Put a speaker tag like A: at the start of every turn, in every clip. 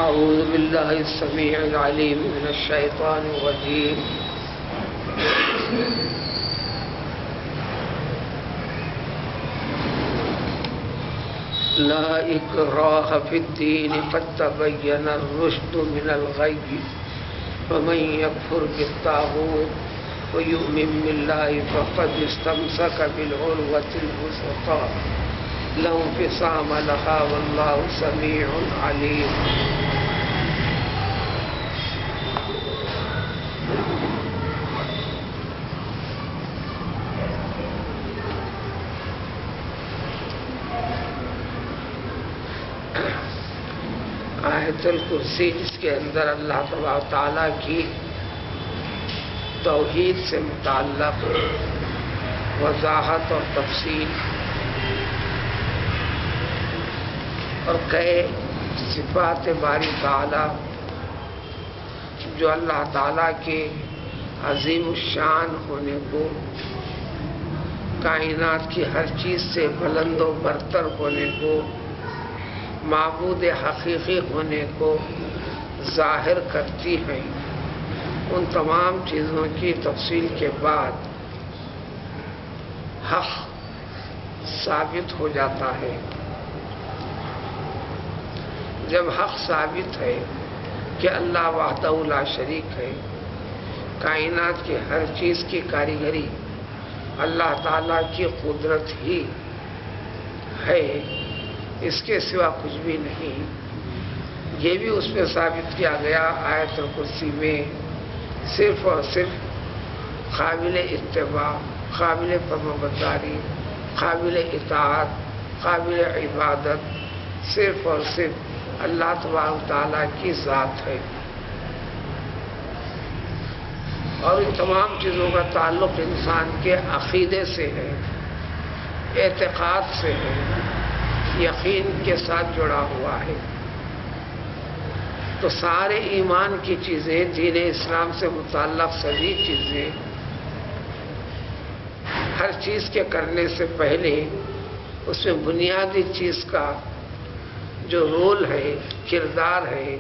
A: أعوذ بالله السميع العليم من الشيطان الرجيم لا إكراه في الدين قد تبين الرشد من الغي فمن يكفر بالطاغوت ويؤمن بالله فقد استمسك بالعروة الوثقى لا انفصام لها والله سميع عليم. آیت الکرسی جس کے اندر اللہ تبارک و تعالیٰ کی توحید سے متعلق وضاحت اور تفصیل اور کئی صفات باری تعالیٰ جو اللہ تعالیٰ کے عظیم الشان ہونے کو، کائنات کی ہر چیز سے بلند و برتر ہونے کو، معبود حقیقی ہونے کو ظاہر کرتی ہیں، ان تمام چیزوں کی تفصیل کے بعد حق ثابت ہو جاتا ہے۔ جب حق ثابت ہے کہ اللہ وحدہ لا شریک ہے، کائنات کی ہر چیز کی کاریگری اللہ تعالیٰ کی قدرت ہی ہے، اس کے سوا کچھ بھی نہیں، یہ بھی اس میں ثابت کیا گیا آیت الکرسی میں۔ صرف اور صرف قابل اتباع، قابل فرمانبرداری، قابل اطاعت، قابل عبادت صرف اور صرف اللہ تبارک تعالیٰ کی ذات ہے، اور ان تمام چیزوں کا تعلق انسان کے عقیدے سے ہے، اعتقاد سے ہے، یقین کے ساتھ جڑا ہوا ہے۔ تو سارے ایمان کی چیزیں، دین اسلام سے متعلق سبھی چیزیں، ہر چیز کے کرنے سے پہلے اس میں بنیادی چیز کا جو رول ہے، کردار ہے،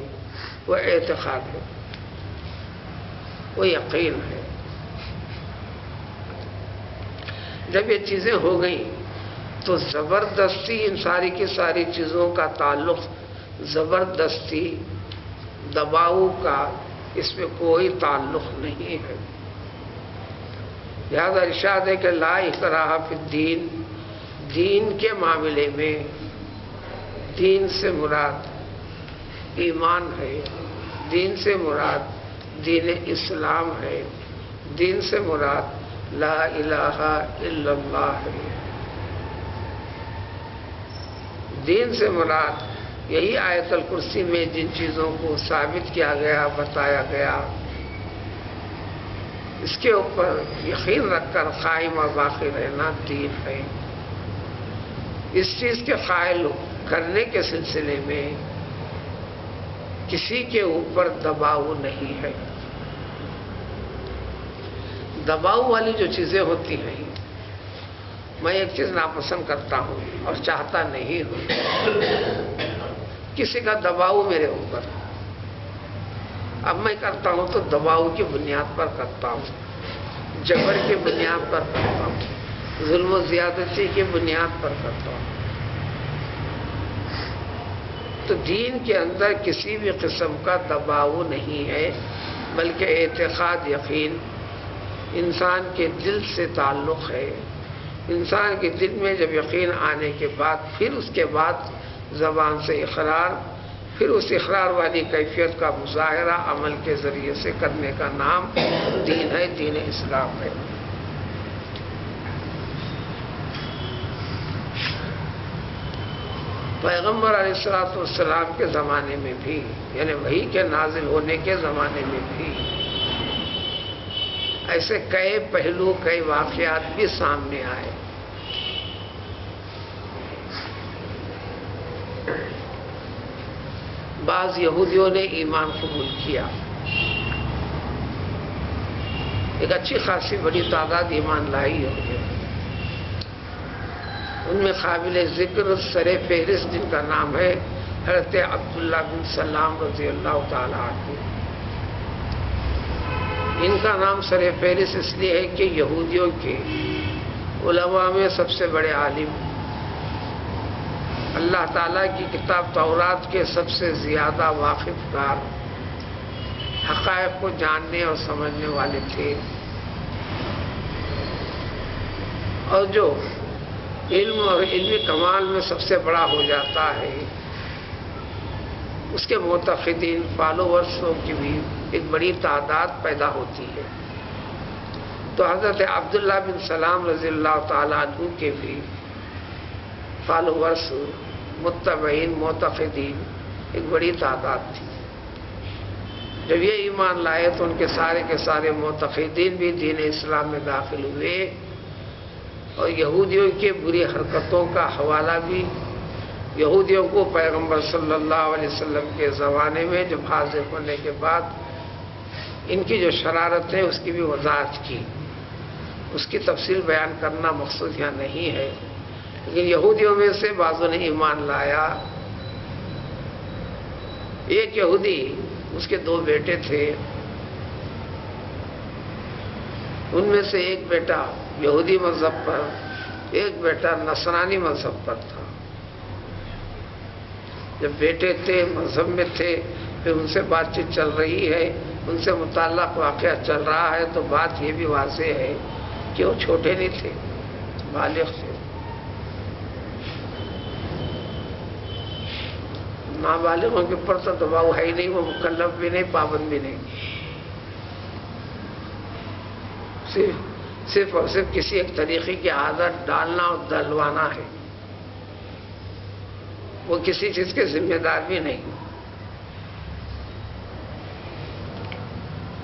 A: وہ اعتقاد ہے، وہ یقین ہے۔ جب یہ چیزیں ہو گئیں تو زبردستی ان ساری کی ساری چیزوں کا تعلق زبردستی دباؤ کا اس میں کوئی تعلق نہیں ہے۔ لہذا ارشاد ہے کہ لا اکراہ فی الدین، دین کے معاملے میں دین سے مراد ایمان ہے، دین سے مراد دین اسلام ہے، دین سے مراد لا الہ الا اللہ ہے، دین سے مراد یہی آیت الکرسی میں جن چیزوں کو ثابت کیا گیا، بتایا گیا، اس کے اوپر یقین رکھ کر قائم اور باقی رہنا دین ہے۔ اس چیز کے قائل کرنے کے سلسلے میں کسی کے اوپر دباؤ نہیں ہے۔ دباؤ والی جو چیزیں ہوتی ہیں، میں ایک چیز ناپسند کرتا ہوں اور چاہتا نہیں ہوں، کسی کا دباؤ میرے اوپر، اب میں کرتا ہوں تو دباؤ کی بنیاد پر کرتا ہوں، جبر کی بنیاد پر کرتا ہوں، ظلم و زیادتی کی بنیاد پر کرتا ہوں۔ تو دین کے اندر کسی بھی قسم کا دباؤ نہیں ہے، بلکہ اعتقاد، یقین انسان کے دل سے تعلق ہے۔ انسان کے دل میں جب یقین آنے کے بعد پھر اس کے بعد زبان سے اقرار، پھر اس اقرار والی کیفیت کا مظاہرہ عمل کے ذریعے سے کرنے کا نام دین ہے، دین اسلام ہے۔ پیغمبر علیہ الصلوۃ والسلام کے زمانے میں بھی، یعنی وحی کے نازل ہونے کے زمانے میں بھی ایسے کئی پہلو، کئی واقعات بھی سامنے آئے۔ بعض یہودیوں نے ایمان قبول کیا، ایک اچھی خاصی بڑی تعداد ایمان لائی ہوگی، ان میں قابل ذکر سر فہرست جن کا نام ہے حضرت عبداللہ بن سلام رضی اللہ تعالیٰ عنہ. ان کا نام سر فہرست اس لیے ہے کہ یہودیوں کے علماء میں سب سے بڑے عالم، اللہ تعالیٰ کی کتاب تورات کے سب سے زیادہ واقف کار، حقائق کو جاننے اور سمجھنے والے تھے، اور جو علم اور علمی کمال میں سب سے بڑا ہو جاتا ہے اس کے معتقدین فالوورسوں کی بھی ایک بڑی تعداد پیدا ہوتی ہے. تو حضرت عبداللہ بن سلام رضی اللہ تعالیٰ عنہ کے بھی فالوورس، متبعین، معتقدین ایک بڑی تعداد تھی. جب یہ ایمان لائے تو ان کے سارے معتقدین بھی دین اسلام میں داخل ہوئے، اور یہودیوں کی بری حرکتوں کا حوالہ بھی یہودیوں کو پیغمبر صلی اللہ علیہ وسلم کے زمانے میں جب حاضر ہونے کے بعد ان کی جو شرارت ہے اس کی بھی وضاحت کی. اس کی تفصیل بیان کرنا مقصود یہاں نہیں ہے، لیکن یہودیوں میں سے بعضوں نے ایمان لایا. ایک یہودی، اس کے 2 بیٹے تھے، ان میں سے ایک بیٹا یہودی مذہب پر، ایک بیٹا نصرانی مذہب پر تھا. جب بیٹے تھے مذہب میں تھے، پھر ان سے بات چیت چل رہی ہے، ان سے متعلق واقعہ چل رہا ہے، تو بات یہ بھی واضح ہے کہ وہ چھوٹے نہیں تھے، بالغ تھے. نابالغوں کے اوپر تو دباؤ ہے ہی نہیں، وہ مکلف بھی نہیں، پابند بھی نہیں. صرف اور صرف کسی ایک طریقے کی عادت ڈالنا اور دلوانا ہے، وہ کسی چیز کے ذمہ دار بھی نہیں.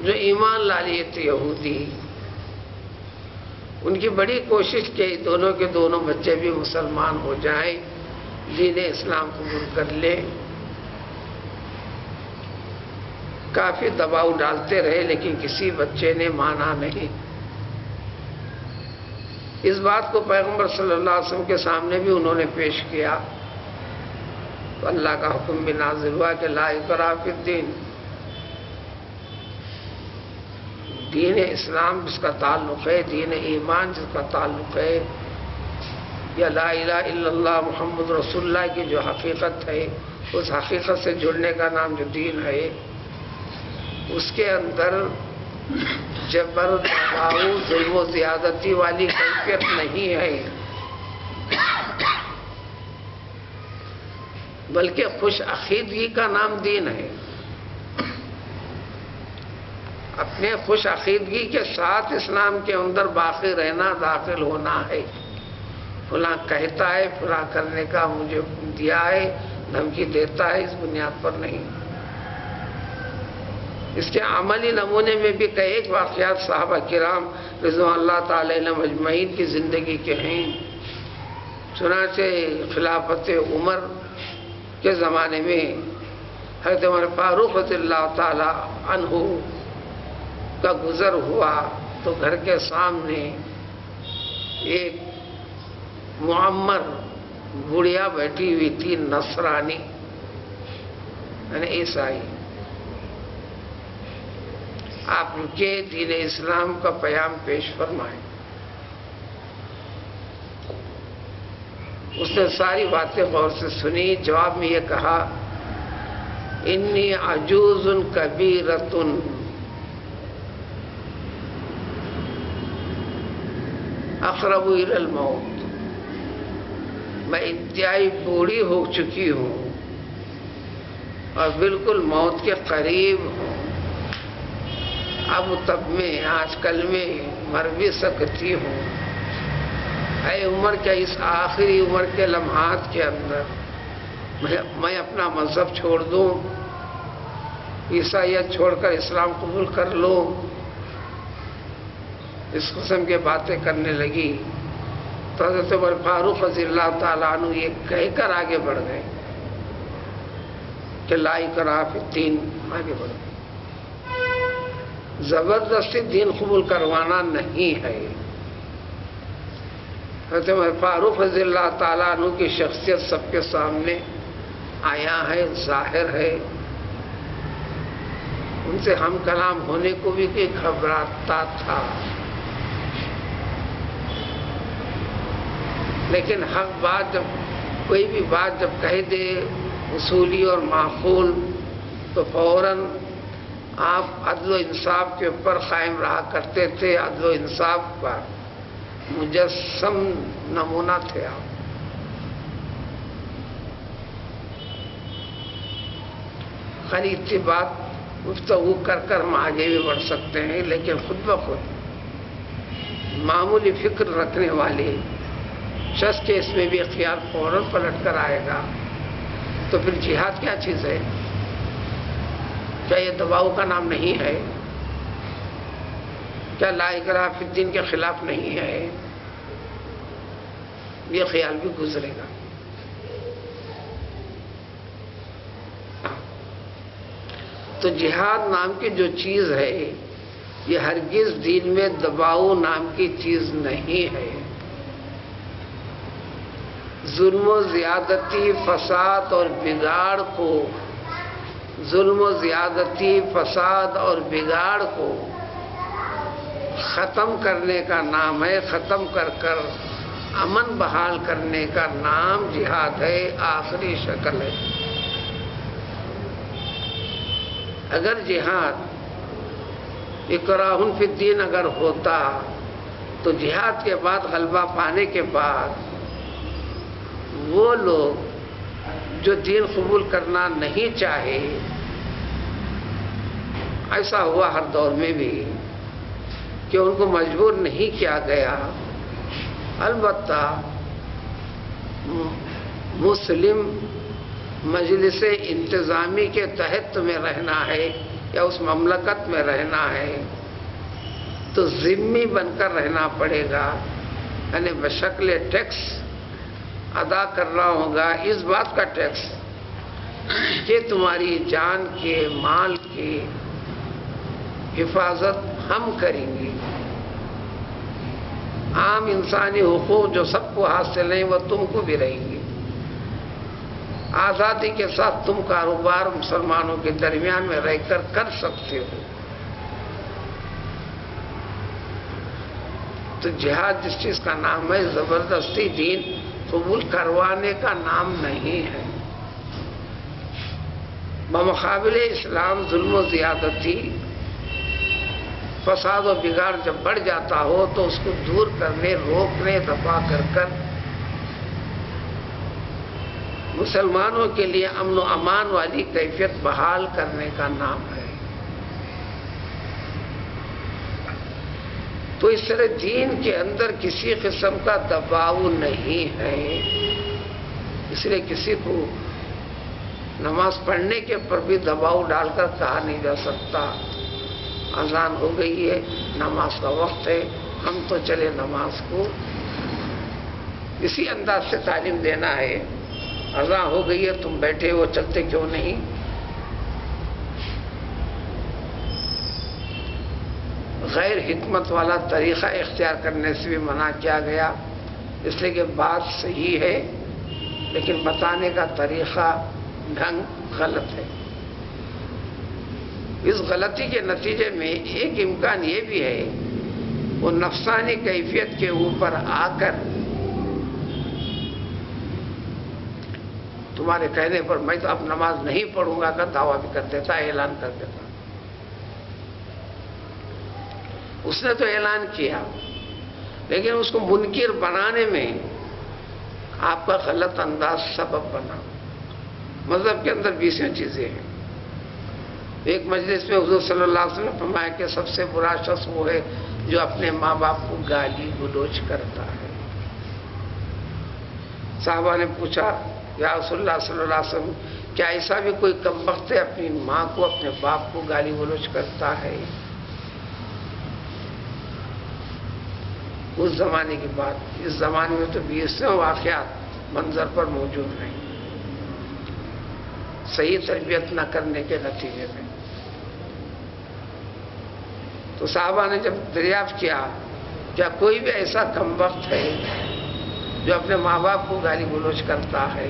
A: جو ایمان لا لیے تھے یہودی، ان کی بڑی کوشش کہ دونوں کے دونوں بچے بھی مسلمان ہو جائیں، دین اسلام قبول کر لیں. کافی دباؤ ڈالتے رہے لیکن کسی بچے نے مانا نہیں. اس بات کو پیغمبر صلی اللہ علیہ وسلم کے سامنے بھی انہوں نے پیش کیا، تو اللہ کا حکم بھی نازل ہوا کہ لا اکراہ فی الدین. دین اسلام جس کا تعلق ہے، دین ایمان جس کا تعلق ہے، یا لا الہ الا اللہ محمد رسول اللہ کی جو حقیقت ہے، اس حقیقت سے جڑنے کا نام جو دین ہے، اس کے اندر جبر، دباؤ، ظلم و زیادتی والی کیفیت نہیں ہے، بلکہ خوش عقیدگی کا نام دین ہے. اپنے خوش عقیدگی کے ساتھ اسلام کے اندر باقی رہنا، داخل ہونا ہے. فلاں کہتا ہے فلاں کرنے کا مجھے دیا ہے، دھمکی دیتا ہے، اس بنیاد پر نہیں. اس کے عملی نمونے میں بھی کئی ایک واقعات صحابہ کرام رضوان اللہ تعالی عنہم اجمعین کی زندگی کے ہیں. چنانچہ خلافت عمر کے زمانے میں حضرت عمر فاروق رضی اللہ تعالی عنہ کا گزر ہوا تو گھر کے سامنے ایک معمر بڑھیا بیٹھی ہوئی تھی، نصرانی یعنی عیسائی. آپ کے دین اسلام کا پیام پیش فرمائیں. اس نے ساری باتیں غور سے سنی. جواب میں یہ کہا، انی عجوز کبیرۃ اقرب الی الموت. میں انتہائی بوڑھی ہو چکی ہوں اور بالکل موت کے قریب ہوں. اب تب میں آج کل میں مر بھی سکتی ہوں. اے عمر، کیا اس آخری عمر کے لمحات کے اندر میں اپنا مذہب چھوڑ دوں، عیسائیت چھوڑ کر اسلام قبول کر لوں؟ اس قسم کے باتیں کرنے لگی تو حضرت عمر فاروق رضی اللہ تعالیٰ عنہ یہ کہہ کر آگے بڑھ گئے کہ لا اکراہ فی الدین. آگے بڑھ گئے. زبردستی دین قبول کروانا نہیں ہے. حضرت عمر فاروق رضی اللہ تعالیٰ عنہ کی شخصیت سب کے سامنے آیا ہے، ظاہر ہے، ان سے ہم کلام ہونے کو بھی کوئی گھبراتا تھا، لیکن حق بات جب کوئی بھی بات جب کہہ دے اصولی اور معقول تو فوراً آپ عدل و انصاف کے اوپر قائم رہا کرتے تھے، عدل و انصاف کا مجسم نمونہ تھے آپ۔ خالی اتنی بات گفتگو کر کر ہم آگے بھی بڑھ سکتے ہیں، لیکن خود بخود معمولی فکر رکھنے والے شخص کے اس میں بھی خیال فوراً پلٹ کر آئے گا تو پھر جہاد کیا چیز ہے؟ کیا یہ دباؤ کا نام نہیں ہے؟ کیا لا اکراہ فی الدین کے خلاف نہیں ہے؟ یہ خیال بھی گزرے گا۔ تو جہاد نام کی جو چیز ہے یہ ہرگز دین میں دباؤ نام کی چیز نہیں ہے۔ ظلم و زیادتی، فساد اور بگاڑ کو، ظلم و زیادتی، فساد اور بگاڑ کو ختم کرنے کا نام ہے، ختم کر کر امن بحال کرنے کا نام جہاد ہے، آخری شکل ہے۔ اگر جہاد اکراہ فی الدین اگر ہوتا تو جہاد کے بعد، غلبہ پانے کے بعد، وہ لوگ جو دین قبول کرنا نہیں چاہے، ایسا ہوا ہر دور میں بھی کہ ان کو مجبور نہیں کیا گیا، البتہ مسلم مجلس انتظامی کے تحت تمہیں رہنا ہے یا اس مملکت میں رہنا ہے تو ذمہ بن کر رہنا پڑے گا، یعنی بشکل ٹیکس ادا کرنا ہوگا، اس بات کا ٹیکس کہ تمہاری جان کے، مال کی حفاظت ہم کریں گے، عام انسانی حقوق جو سب کو حاصل ہیں وہ تم کو بھی رہیں گے، آزادی کے ساتھ تم کاروبار مسلمانوں کے درمیان میں رہ کر کر سکتے ہو۔ تو جہاد جس چیز کا نام ہے، زبردستی دین قبول کروانے کا نام نہیں ہے۔ بمقابل اسلام ظلم و زیادتی، فساد و بگاڑ جب بڑھ جاتا ہو تو اس کو دور کرنے، روکنے، دفع کر کر مسلمانوں کے لیے امن و امان والی کیفیت بحال کرنے کا نام ہے۔ تو اس طرح دین کے اندر کسی قسم کا دباؤ نہیں ہے، اس لیے کسی کو نماز پڑھنے کے پر بھی دباؤ ڈال کر کہا نہیں جا سکتا اذان ہو گئی ہے، نماز کا وقت ہے، ہم تو چلے نماز کو۔ اسی انداز سے تعلیم دینا ہے، اذان ہو گئی ہے، تم بیٹھے ہو، چلتے کیوں نہیں؟ غیر حکمت والا طریقہ اختیار کرنے سے بھی منع کیا گیا، اس لیے کہ بات صحیح ہے لیکن بتانے کا طریقہ، ڈھنگ غلط ہے۔ اس غلطی کے نتیجے میں ایک امکان یہ بھی ہے وہ نفسانی کیفیت کے اوپر آ کر تمہارے کہنے پر میں تو اب نماز نہیں پڑھوں گا کا دعویٰ بھی کر دیتا، اعلان کر دیتا۔ اس نے تو اعلان کیا لیکن اس کو منکر بنانے میں آپ کا غلط انداز سبب بنا۔ مذہب کے اندر 20 چیزیں ہیں۔ ایک مجلس میں حضور صلی اللہ علیہ وسلم نے فرمایا کہ سب سے برا شخص وہ ہے جو اپنے ماں باپ کو گالی گلوچ کرتا ہے۔ صحابہ نے پوچھا یا رسول اللہ صلی اللہ علیہ وسلم کیا ایسا بھی کوئی کمبخت ہے اپنی ماں کو، اپنے باپ کو گالی گلوچ کرتا ہے؟ اس زمانے کی بات، اس زمانے میں تو 20 واقعات منظر پر موجود ہیں، صحیح تربیت نہ کرنے کے نتیجے میں۔ تو صحابہ نے جب دریافت کیا کیا کوئی بھی ایسا کمبخت ہے جو اپنے ماں باپ کو گالی گلوچ کرتا ہے،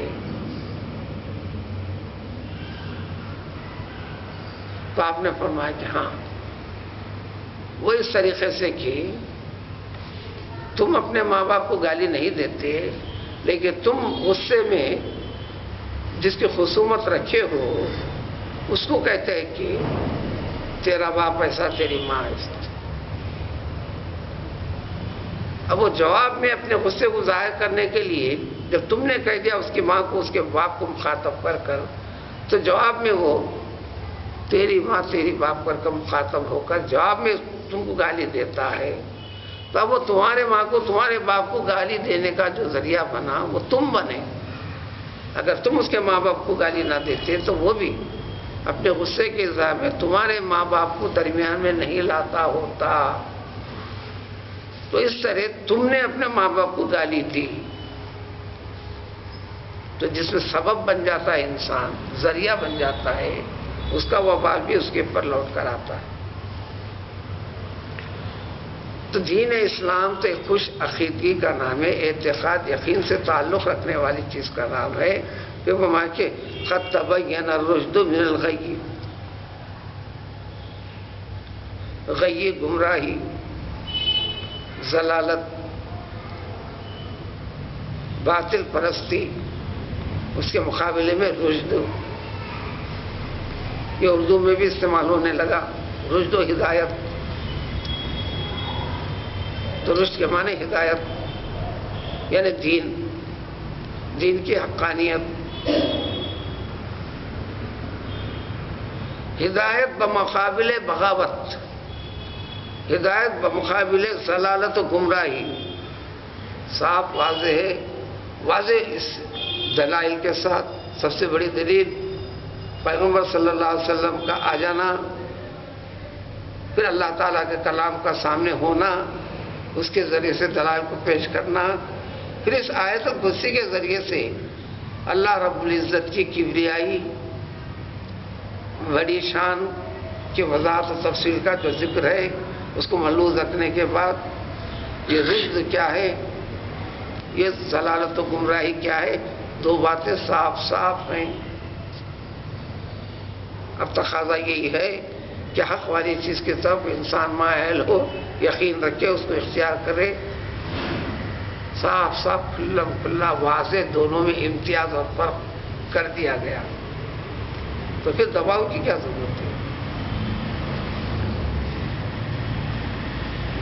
A: تو آپ نے فرمایا کہ ہاں، وہ اس طریقے سے کہ تم اپنے ماں باپ کو گالی نہیں دیتے، لیکن تم غصے میں جس کی خصومت رکھے ہو اس کو کہتے ہیں کہ تیرا باپ ایسا، تیری ماں ایسا۔ اب وہ جواب میں اپنے غصے کو ظاہر کرنے کے لیے جب تم نے کہہ دیا اس کی ماں کو اس کے باپ کو مخاطب کر تو جواب میں وہ تیری ماں تیری باپ کر مخاطب ہو کر جواب میں تم کو گالی دیتا ہے، تو اب وہ تمہارے ماں کو تمہارے باپ کو گالی دینے کا جو ذریعہ بنا وہ تم بنے۔ اگر تم اس کے ماں باپ کو گالی نہ دیتے تو وہ بھی اپنے غصے کے اظہار میں تمہارے ماں باپ کو درمیان میں نہیں لاتا ہوتا۔ تو اس طرح تم نے اپنے ماں باپ کو گالی دی، تو جس میں سبب بن جاتا ہے انسان، ذریعہ بن جاتا ہے، اس کا وبال بھی اس کے اوپر لوٹ کر آتا ہے۔ تو دین اسلام تو ایک خوش عقیدگی کا نام ہے، اعتقاد یقین سے تعلق رکھنے والی چیز کا نام ہے کہ وہ ماں کے قد تبین الرشد من الغی، غی گمراہی، ضلالت، باطل پرستی، اس کے مقابلے میں رشد، یہ اردو میں بھی استعمال ہونے لگا، رشد و ہدایت۔ تو رشد کے معنی ہدایت یعنی دین کی حقانیت، ہدایت بمقابل بغاوت، ہدایت بمقابل ضلالت و گمراہی، صاف واضح ہے، واضح اس دلائل کے ساتھ۔ سب سے بڑی دلیل پیغمبر صلی اللہ علیہ وسلم کا آ جانا، پھر اللہ تعالیٰ کے کلام کا سامنے ہونا، اس کے ذریعے سے دلائل کو پیش کرنا، پھر اس آیت الکرسی کے ذریعے سے اللہ رب العزت کی کبریائی، بڑی شان کی وضاحت و تفصیل کا جو ذکر ہے اس کو ملحوظ رکھنے کے بعد یہ رشد کیا ہے، یہ ضلالت و گمراہی کیا ہے، دو باتیں صاف صاف ہیں۔ اب تقاضا یہی ہے کہ حق والی چیز کی طرف انسان مائل ہو، یقین رکھے، اس کو اختیار کرے، صاف صاف کھلم کھلا واضح دونوں میں امتیاز اور فرق کر دیا گیا، تو پھر دباؤ کی کیا ضرورت ہے؟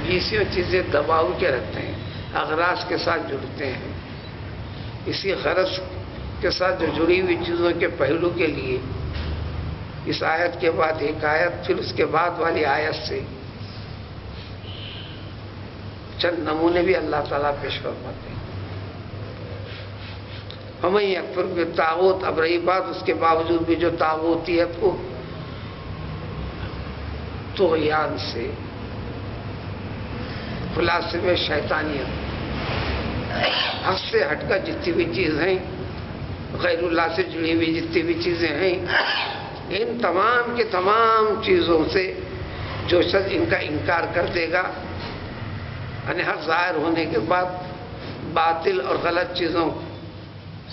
A: بیسیوں چیزیں دباؤ کے رہتے ہیں، اغراض کے ساتھ جڑتے ہیں، اسی غرض کے ساتھ جو جڑی ہوئی چیزوں کے پہلو کے لیے اس آیت کے بعد ایک آیت، پھر اس کے بعد والی آیت سے چند نمونے بھی اللہ تعالیٰ پیش فرماتے ہیں۔ ہمیں یکفر بالطاغوت، اب رہی بات اس کے باوجود بھی جو طاغوتیت کو طغیان سے، خلاصے میں شیطانیت، حق سے ہٹ کر جتنی بھی چیزیں، غیر اللہ سے جڑی ہوئی جتنی بھی چیزیں ہیں، ان تمام کی تمام چیزوں سے جو شخص ان کا انکار کر دے گا، یعنی حق ظاہر ہونے کے بعد باطل اور غلط چیزوں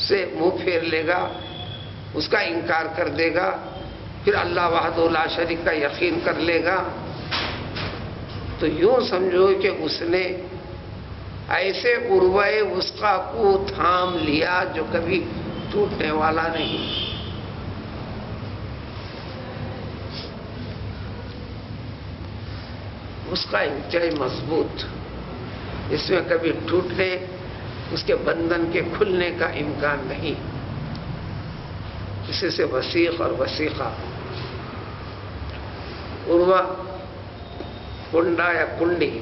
A: سے منہ پھیر لے گا، اس کا انکار کر دے گا، پھر اللہ وحدہ لا شریک کا یقین کر لے گا، تو یوں سمجھو کہ اس نے ایسے عروہ وثقی کو تھام لیا جو کبھی ٹوٹنے والا نہیں۔ اس کا انتہائی مضبوط، اس میں کبھی ٹوٹنے، اس کے بندھن کے کھلنے کا امکان نہیں۔ اسی سے وثیق اور وثیقہ، عروہ، کنڈا یا کنڈی،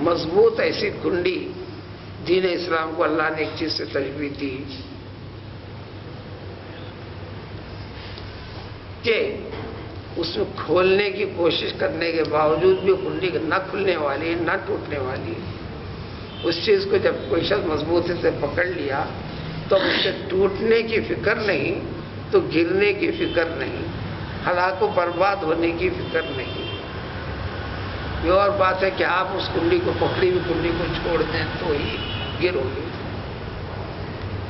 A: مضبوط ایسی کنڈی دین اسلام کو اللہ نے ایک چیز سے تشبیہ دی کہ اس میں کھولنے کی کوشش کرنے کے باوجود بھی کنڈی نہ کھلنے والی، نہ ٹوٹنے والی، اس چیز کو جب کوئی شخص مضبوطی سے پکڑ لیا تو اس کے ٹوٹنے کی فکر نہیں، تو گرنے کی فکر نہیں، ہلاک و برباد ہونے کی فکر نہیں۔ یہ اور بات ہے کہ آپ اس کنڈی کو، پکڑی ہوئی کنڈی کو چھوڑ دیں تو ہی گرو گے۔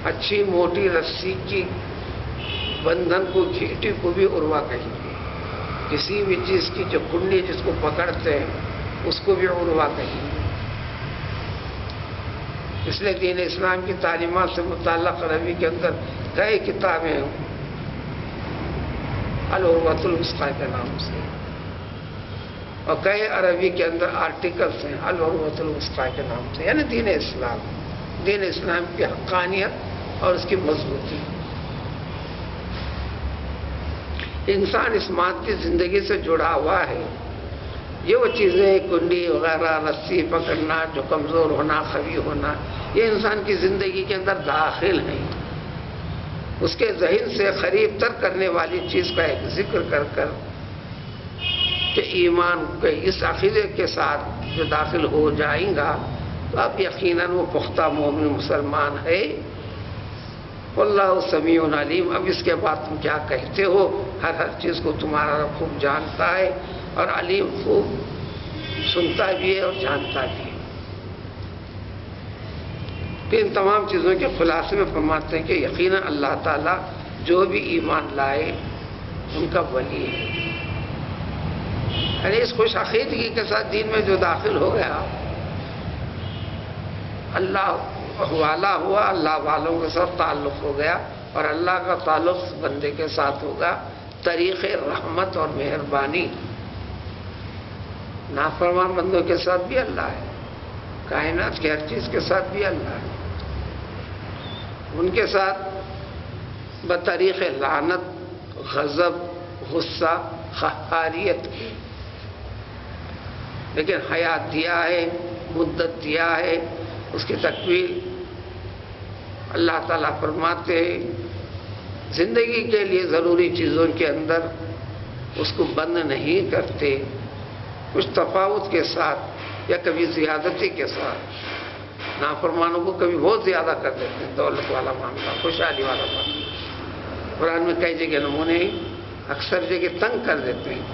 A: اچھی موٹی رسی کی بندھن کو گھیٹی کو بھی عروہ کہیں گے، کسی بھی چیز کی جو کنڈی جس کو پکڑتے ہیں اس کو بھی عروہ کہیں گے۔ اس لیے دین اسلام کی تعلیمات سے متعلق عربی کے اندر کئی کتابیں ہیں العروۃ الوثقی کے نام سے، اور کئی عربی کے اندر آرٹیکلس ہیں العروۃ الوثقی کے نام سے، یعنی دین اسلام کی حقانیت اور اس کی مضبوطی۔ انسان اس مادی زندگی سے جڑا ہوا ہے، یہ وہ چیزیں کنڈی وغیرہ، رسی پکڑنا، جو کمزور ہونا، خوی ہونا، یہ انسان کی زندگی کے اندر داخل ہیں۔ اس کے ذہن سے قریب تر کرنے والی چیز کا ایک ذکر کر کر کہ ایمان کے اس عقیدے کے ساتھ جو داخل ہو جائیں گا تو اب یقیناً وہ پختہ مومن مسلمان ہے۔ واللہ سمیع علیم، اب اس کے بعد تم کیا کہتے ہو، ہر چیز کو تمہارا رب خوب جانتا ہے، اور علیم خوب سنتا بھی ہے اور جانتا بھی ہے۔ کہ ان تمام چیزوں کے خلاصے میں فرماتے ہیں کہ یقیناً اللہ تعالیٰ جو بھی ایمان لائے ان کا ولی ہے، یعنی اس خوش عقیدگی کے ساتھ دین میں جو داخل ہو گیا، اللہ والا ہوا، اللہ والوں کے ساتھ تعلق ہو گیا، اور اللہ کا تعلق بندے کے ساتھ ہوگا طریق رحمت اور مہربانی۔ نافرمان بندوں کے ساتھ بھی اللہ ہے، کائنات کی ہر چیز کے ساتھ بھی اللہ ہے، ان کے ساتھ بطریق لعنت، غضب، غصہ، قہاریت کی، لیکن حیات دیا ہے، مدت دیا ہے، اس کی تکمیل اللہ تعالیٰ فرماتے ہیں زندگی کے لیے ضروری چیزوں کے اندر اس کو بند نہیں کرتے، کچھ تفاوت کے ساتھ یا کبھی زیادتی کے ساتھ۔ نافرمانوں کو کبھی بہت زیادہ کر دیتے ہیں، دولت والا معاملہ، خوشحالی والا معاملہ، قرآن میں کئی جگہ نمونے اکثر جگہ تنگ کر دیتے ہیں،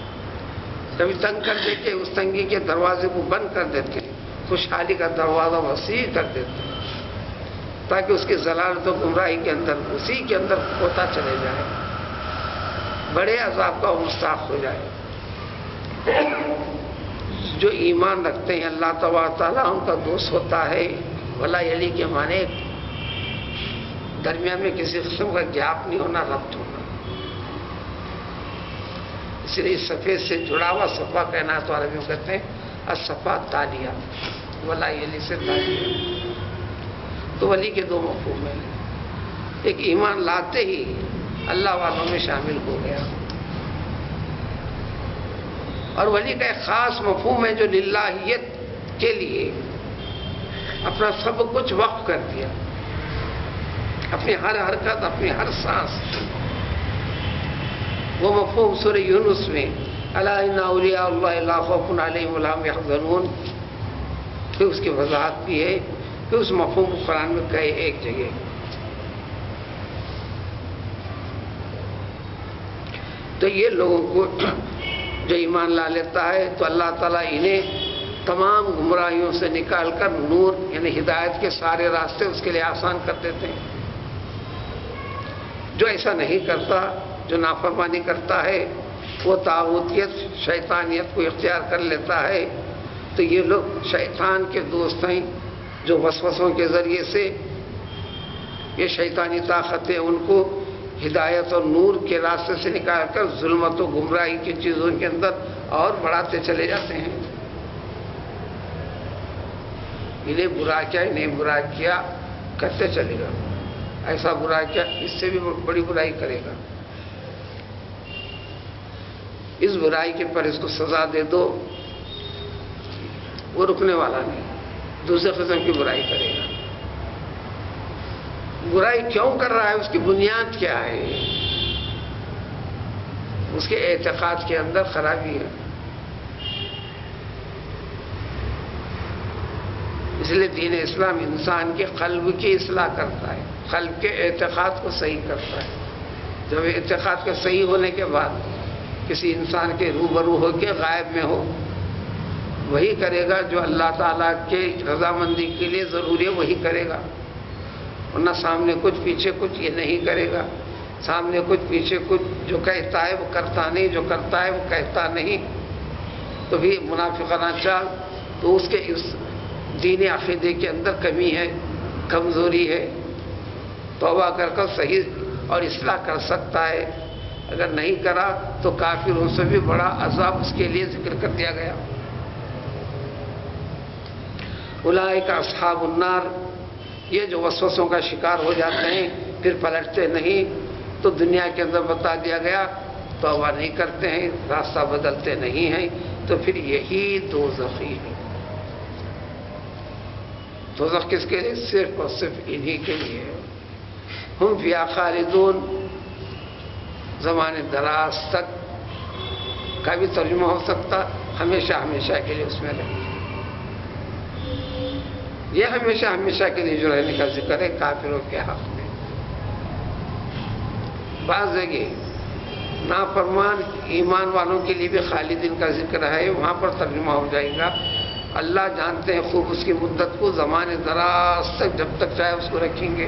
A: کبھی تنگ کر دے کے اس تنگی کے دروازے کو بند کر دیتے ہیں، خوشحالی کا دروازہ وسیع کر دیتے ہیں تاکہ اس کی ضلالت و گمراہی کے اندر اسی کے اندر ہوتا چلے جائے، بڑے عذاب کا وہ مستحق ہو جائے۔ جو ایمان رکھتے ہیں اللہ تبارک تعالیٰ ان کا دوست ہوتا ہے، ولا یلی کے معنی درمیان میں کسی قسم کا گیپ نہیں ہونا، ربط ہونا۔ اس لیے اس صفحے سے جڑا ہوا صفحہ کہنا تو عربی میں کہتے ہیں الصفا تالیہ، ولا یلی سے تالیہ۔ تو ولی کے دو مفہوم ہیں، ایک ایمان لاتے ہی اللہ والوں میں شامل ہو گیا، اور ولی کا ایک خاص مفہوم ہے جو للہیت کے لیے اپنا سب کچھ وقف کر دیا، اپنی ہر حرکت، اپنی ہر سانس۔ وہ مفہوم سورہ یونس میں الا ان اولیاء اللہ لا خوف علیہم ولا هم يحزنون، کہ اس کی وضاحت بھی ہے کہ اس مفہوم کو قرآن میں کہے ایک جگہ۔ تو یہ لوگوں کو جو ایمان لا لیتا ہے تو اللہ تعالیٰ انہیں تمام گمراہیوں سے نکال کر نور یعنی ہدایت کے سارے راستے اس کے لیے آسان کر دیتے ہیں۔ جو ایسا نہیں کرتا، جو نافرمانی کرتا ہے، وہ طاغوتیت شیطانیت کو اختیار کر لیتا ہے، تو یہ لوگ شیطان کے دوست ہیں جو وسوسوں کے ذریعے سے یہ شیطانی طاقتیں ان کو ہدایت اور نور کے راستے سے نکال کر ظلمت و گمراہی کی چیزوں کے اندر اور بڑھاتے چلے جاتے ہیں۔ انہیں برا کیا، انہیں برا کیا کرتے چلے گا، ایسا برا کیا اس سے بھی بڑی برائی کرے گا، اس برائی کے پر اس کو سزا دے دو، وہ رکنے والا نہیں، دوسرے قسم کی برائی کرے گا۔ برائی کیوں کر رہا ہے، اس کی بنیاد کیا ہے، اس کے اعتقاد کے اندر خرابی ہے۔ اس لیے دین اسلام انسان کے قلب کی اصلاح کرتا ہے، قلب کے اعتقاد کو صحیح کرتا ہے۔ جب اعتقاد کے صحیح ہونے کے بعد کسی انسان کے روبرو ہو کے غائب میں ہو، وہی کرے گا جو اللہ تعالیٰ کے رضامندی کے لیے ضروری ہے، وہی کرے گا، ورنہ سامنے کچھ پیچھے کچھ یہ نہیں کرے گا۔ سامنے کچھ پیچھے کچھ، جو کہتا ہے وہ کرتا نہیں، جو کرتا ہے وہ کہتا نہیں، تو بھی منافقانہ چال، تو اس کے اس دین عقیدے کے اندر کمی ہے، کمزوری ہے. توبہ کر کر صحیح اور اصلاح کر سکتا ہے، اگر نہیں کرا تو کافروں سے بھی بڑا عذاب اس کے لیے ذکر کر دیا گیا. اولئک اصحاب النار، یہ جو وسوسوں کا شکار ہو جاتے ہیں پھر پلٹتے نہیں، تو دنیا کے اندر بتا دیا گیا توبہ نہیں کرتے ہیں، راستہ بدلتے نہیں ہیں، تو پھر یہی دوزخی ہے. دوزخ کس کے لیے؟ صرف اور صرف انہی کے لیے. ہم فیہا خالدون، زمانے دراز تک کا بھی ترجمہ ہو سکتا، ہمیشہ ہمیشہ کے لیے اس میں رہیں. یہ ہمیشہ ہمیشہ کے لیے جو رہنے کا ذکر ہے کافروں کے حق میں. بعض جگہ نافرمان ایمان والوں کے لیے بھی خالدین کا ذکر ہے، وہاں پر ترجمہ ہو جائے گا اللہ جانتے ہیں خوب اس کی مدت کو، زمانے دراز تک جب تک چاہے اس کو رکھیں گے.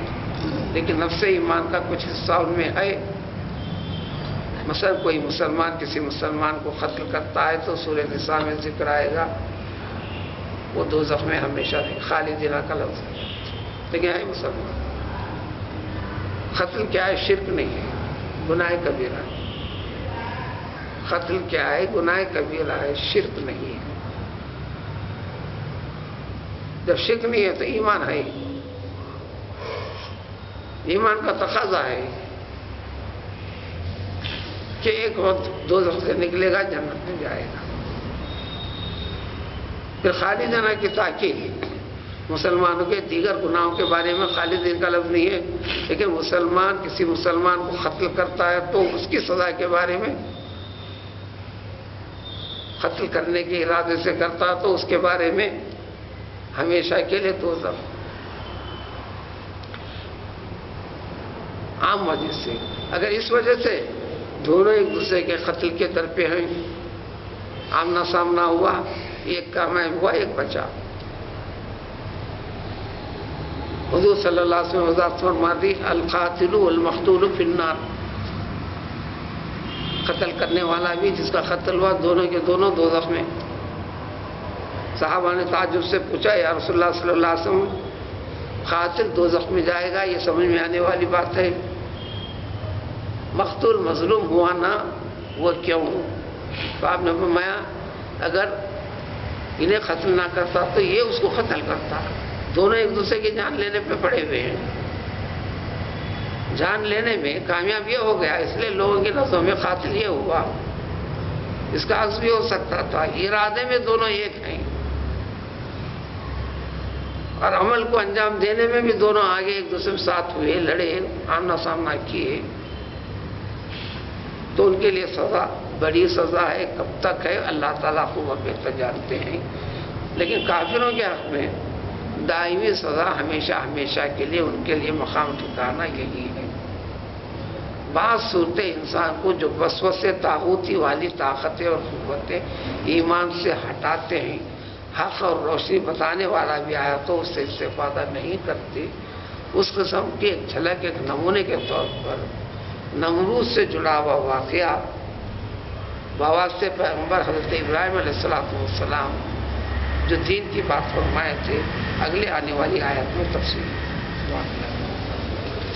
A: لیکن نفس ایمان کا کچھ حصہ ان میں ہے. مثلا کوئی مسلمان کسی مسلمان کو قتل کرتا ہے تو سورہ نساء میں ذکر آئے گا وہ دوزخ میں ہمیشہ رہے. خالدین کا لفظ ہے لیکن ہے مسلمان. قتل کیا ہے؟ شرک نہیں ہے، گناہ کبیرہ ہے. قتل کیا ہے؟ گناہ کبیرہ ہے، شرک نہیں ہے. جب شرک نہیں ہے تو ایمان ہے. ایمان کا تقاضا ہے کہ ایک وقت دوزخ سے نکلے گا، جنت میں جائے گا. پھر خالدین کی تاکید مسلمانوں کے دیگر گناہوں کے بارے میں خالدین کا لفظ نہیں ہے، لیکن مسلمان کسی مسلمان کو قتل کرتا ہے تو اس کی سزا کے بارے میں، قتل کرنے کے ارادے سے کرتا ہے تو اس کے بارے میں ہمیشہ کے لیے دوزخ. عام وجہ سے اگر اس وجہ سے دونوں ایک دوسرے کے قتل کے در پہ ہیں، آمنا سامنا ہوا، ایک کا میں ہوا ایک بچا. حضور صلی اللہ علیہ وسلم وضاحت فرما دی القاتل والمقتول فی النار، قتل کرنے والا بھی جس کا قتل ہوا دونوں کے دونوں دوزخ میں. صحابہ نے تعجب سے پوچھا یا رسول اللہ صلی اللہ علیہ وسلم قاتل دوزخ میں جائے گا، یہ سمجھ میں آنے والی بات ہے، مقتول مظلوم ہوا نا وہ کیوں؟ تو آپ نے فرمایا اگر انہیں قتل نہ کرتا تو یہ اس کو قتل کرتا. دونوں ایک دوسرے کی جان لینے پہ پڑے ہوئے ہیں، جان لینے میں کامیاب یہ ہو گیا، اس لیے لوگوں کی نظروں میں قاتل یہ ہوا. اس کا عکس بھی ہو سکتا تھا، ارادے میں دونوں ایک ہیں اور عمل کو انجام دینے میں بھی دونوں آگے ایک دوسرے کے ساتھ ہوئے، لڑے، آمنا سامنا کیے. تو ان کے لیے سزا بڑی سزا ہے. کب تک ہے اللہ تعالیٰ کو وہ بہتر جانتے ہیں. لیکن کافروں کے حق میں دائمی سزا ہمیشہ ہمیشہ کے لیے ان کے لیے مقام ٹھکانا یہی ہے. بعض صورتیں انسان کو جو وسوسے طاغوتی والی طاقتیں اور قوتیں ایمان سے ہٹاتے ہیں، حق اور روشنی بتانے والا بھی آیا تو اس سے استفادہ نہیں کرتے. اس قسم کی ایک جھلک، ایک نمونے کے طور پر نمرود سے جڑا ہوا واقعہ بواسطے پیغمبر حضرت ابراہیم علیہ السلام جو دین کی بات فرمائے تھے، اگلے آنے والی آیت میں تفصیل